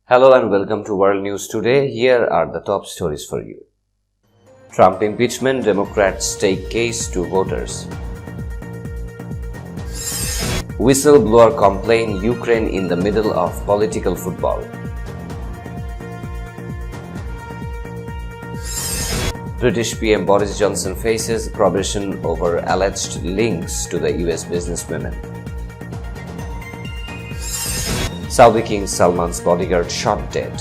Hello and welcome to World News Today. Here are the top stories for you. Trump impeachment, Democrats take case to voters. Whistleblower complain, Ukraine in the middle of political football. British PM Boris Johnson faces probation over alleged links to the US businesswomen. Saudi King Salman's bodyguard shot dead.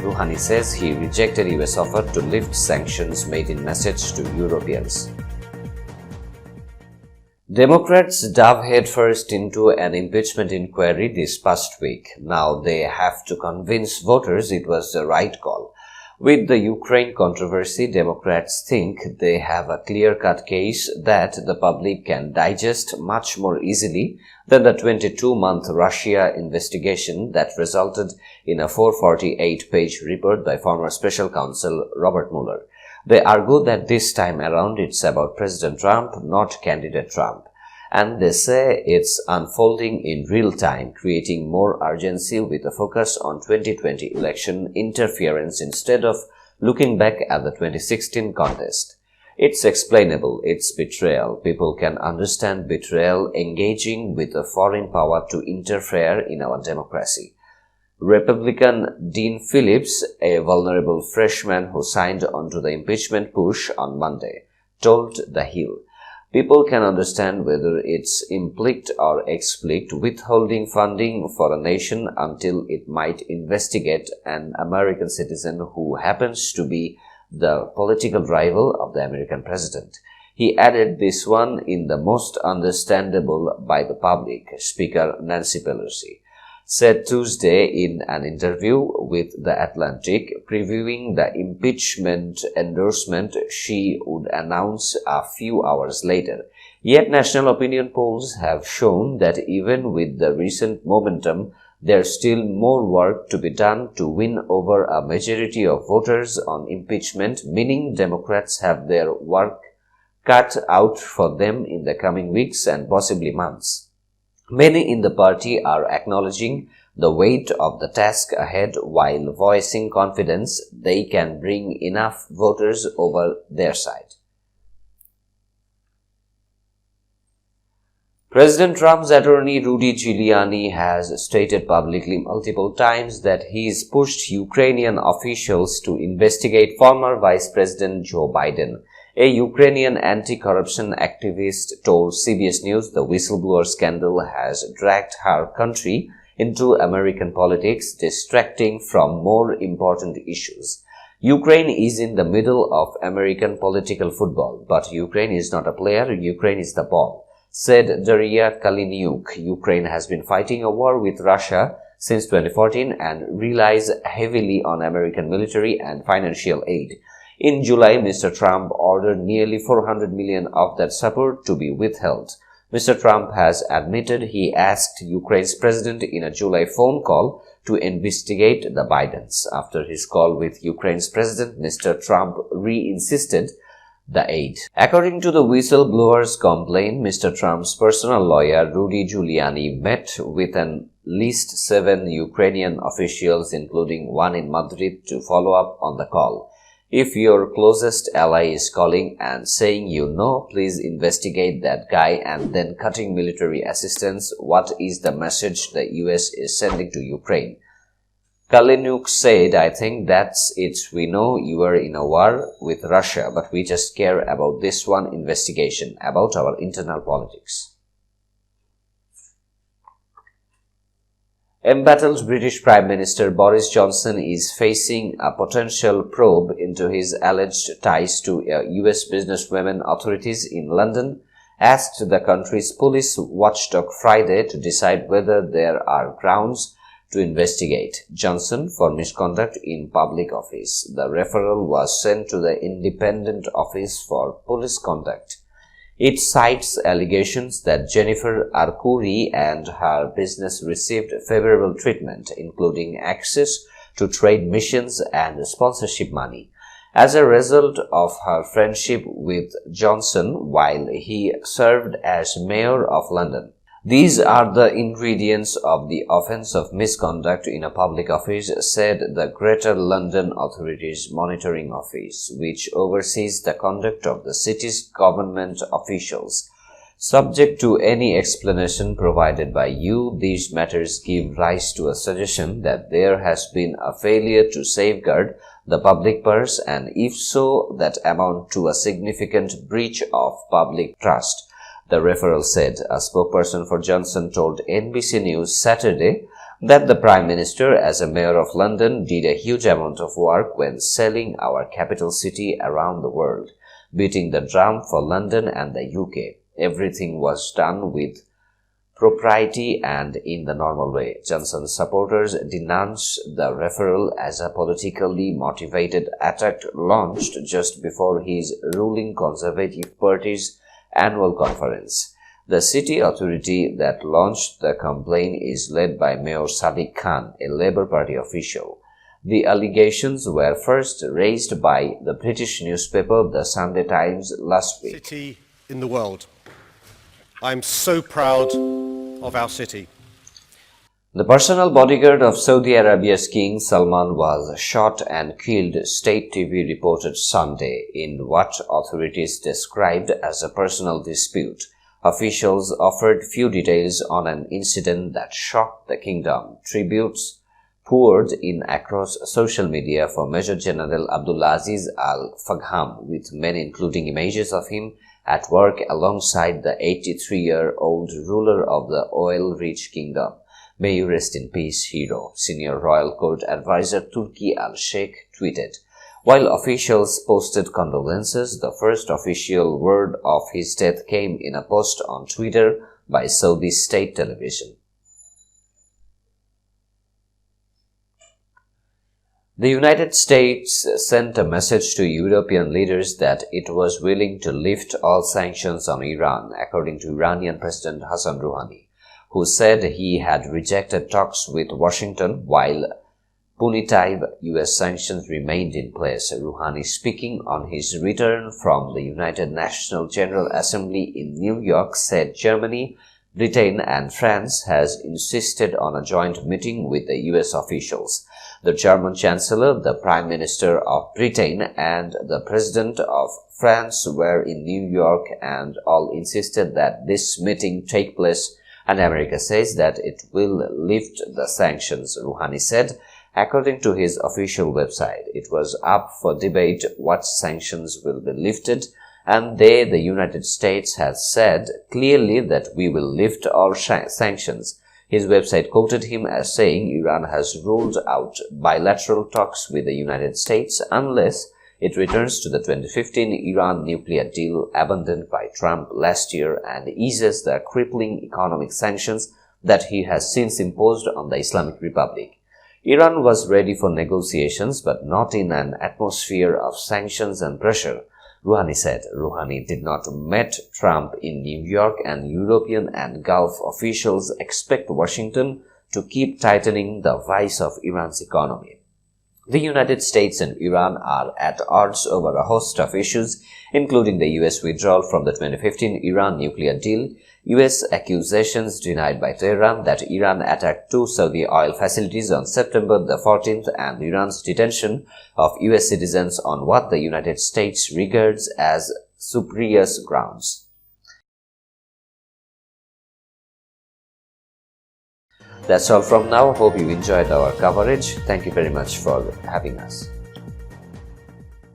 Rouhani says he rejected US offer to lift sanctions made in message to Europeans. Democrats dove headfirst into an impeachment inquiry this past week. Now they have to convince voters it was the right call. With the Ukraine controversy, Democrats think they have a clear-cut case that the public can digest much more easily than the 22-month Russia investigation that resulted in a 448-page report by former special counsel Robert Mueller. They argue that this time around it's about President Trump, not candidate Trump. And they say it's unfolding in real time, creating more urgency with a focus on 2020 election interference instead of looking back at the 2016 contest. It's explainable, it's betrayal. People can understand betrayal, engaging with a foreign power to interfere in our democracy. Republican Dean Phillips, a vulnerable freshman who signed onto the impeachment push on Monday, told The Hill, "People can understand whether it's implicit or explicit withholding funding for a nation until it might investigate an American citizen who happens to be the political rival of the American president." He added this one in the most understandable by the public, Speaker Nancy Pelosi said Tuesday in an interview with The Atlantic, previewing the impeachment endorsement she would announce a few hours later. Yet national opinion polls have shown that even with the recent momentum, there's still more work to be done to win over a majority of voters on impeachment, meaning Democrats have their work cut out for them in the coming weeks and possibly months. Many in the party are acknowledging the weight of the task ahead while voicing confidence they can bring enough voters over their side. President Trump's attorney Rudy Giuliani has stated publicly multiple times that he's pushed Ukrainian officials to investigate former Vice President Joe Biden. A Ukrainian anti-corruption activist told CBS News the whistleblower scandal has dragged her country into American politics, distracting from more important issues. Ukraine is in the middle of American political football, but Ukraine is not a player, Ukraine is the ball, said Daria Kaliniuk. Ukraine has been fighting a war with Russia since 2014 and relies heavily on American military and financial aid. In July, Mr. Trump ordered nearly $400 million of that support to be withheld. Mr. Trump has admitted he asked Ukraine's president in a July phone call to investigate the Bidens. After his call with Ukraine's president, Mr. Trump re-insisted the aid. According to the whistleblower's complaint, Mr. Trump's personal lawyer Rudy Giuliani met with at least 7 Ukrainian officials, including one in Madrid, to follow up on the call. If your closest ally is calling and saying please investigate that guy and then cutting military assistance, what is the message the US is sending to Ukraine? Kaliniuk said, "I think that's it. We know you are in a war with Russia, but we just care about this one investigation, about our internal politics." Embattled British Prime Minister Boris Johnson is facing a potential probe into his alleged ties to US businesswomen. Authorities in London asked the country's police watchdog Friday to decide whether there are grounds to investigate Johnson for misconduct in public office. The referral was sent to the Independent Office for Police Conduct. It cites allegations that Jennifer Arcuri and her business received favorable treatment, including access to trade missions and sponsorship money. As a result of her friendship with Johnson while he served as mayor of London, These are the ingredients of the offence of misconduct in a public office, said the Greater London Authorities Monitoring Office, which oversees the conduct of the city's government officials. Subject to any explanation provided by you, these matters give rise to a suggestion that there has been a failure to safeguard the public purse, and if so, that amount to a significant breach of public trust, the referral said. A spokesperson for Johnson told NBC News Saturday that the Prime Minister, as a Mayor of London, did a huge amount of work when selling our capital city around the world, beating the drum for London and the UK. Everything was done with propriety and in the normal way. Johnson's supporters denounced the referral as a politically motivated attack launched just before his ruling Conservative Party's annual conference. The city authority that launched the complaint is led by Mayor Sadiq Khan, a Labour Party official. The allegations were first raised by the British newspaper The Sunday Times last week. City in the world. I'm so proud of our city. The personal bodyguard of Saudi Arabia's King Salman was shot and killed, state TV reported Sunday, in what authorities described as a personal dispute. Officials offered few details on an incident that shocked the kingdom. Tributes poured in across social media for Major General Abdulaziz Al Fagham, with many including images of him at work alongside the 83-year-old ruler of the oil-rich kingdom. May you rest in peace, hero, senior royal court advisor Turki al-Sheikh tweeted. While officials posted condolences, the first official word of his death came in a post on Twitter by Saudi state television. The United States sent a message to European leaders that it was willing to lift all sanctions on Iran, according to Iranian President Hassan Rouhani, who said he had rejected talks with Washington while punitive U.S. sanctions remained in place. Rouhani, speaking on his return from the United Nations General Assembly in New York, said Germany, Britain and France has insisted on a joint meeting with the U.S. officials. The German Chancellor, the Prime Minister of Britain, and the President of France were in New York and all insisted that this meeting take place, and America says that it will lift the sanctions, Rouhani said. According to his official website, it was up for debate what sanctions will be lifted, and the United States, has said clearly that we will lift all sanctions. His website quoted him as saying Iran has ruled out bilateral talks with the United States unless it returns to the 2015 Iran nuclear deal abandoned by Trump last year and eases the crippling economic sanctions that he has since imposed on the Islamic Republic. Iran was ready for negotiations, but not in an atmosphere of sanctions and pressure, Rouhani said. Rouhani did not meet Trump in New York, and European and Gulf officials expect Washington to keep tightening the vice of Iran's economy. The United States and Iran are at odds over a host of issues, including the U.S. withdrawal from the 2015 Iran nuclear deal, U.S. accusations denied by Tehran that Iran attacked two Saudi oil facilities on September the 14th, and Iran's detention of U.S. citizens on what the United States regards as spurious grounds. That's all from now. Hope you enjoyed our coverage. Thank you very much for having us.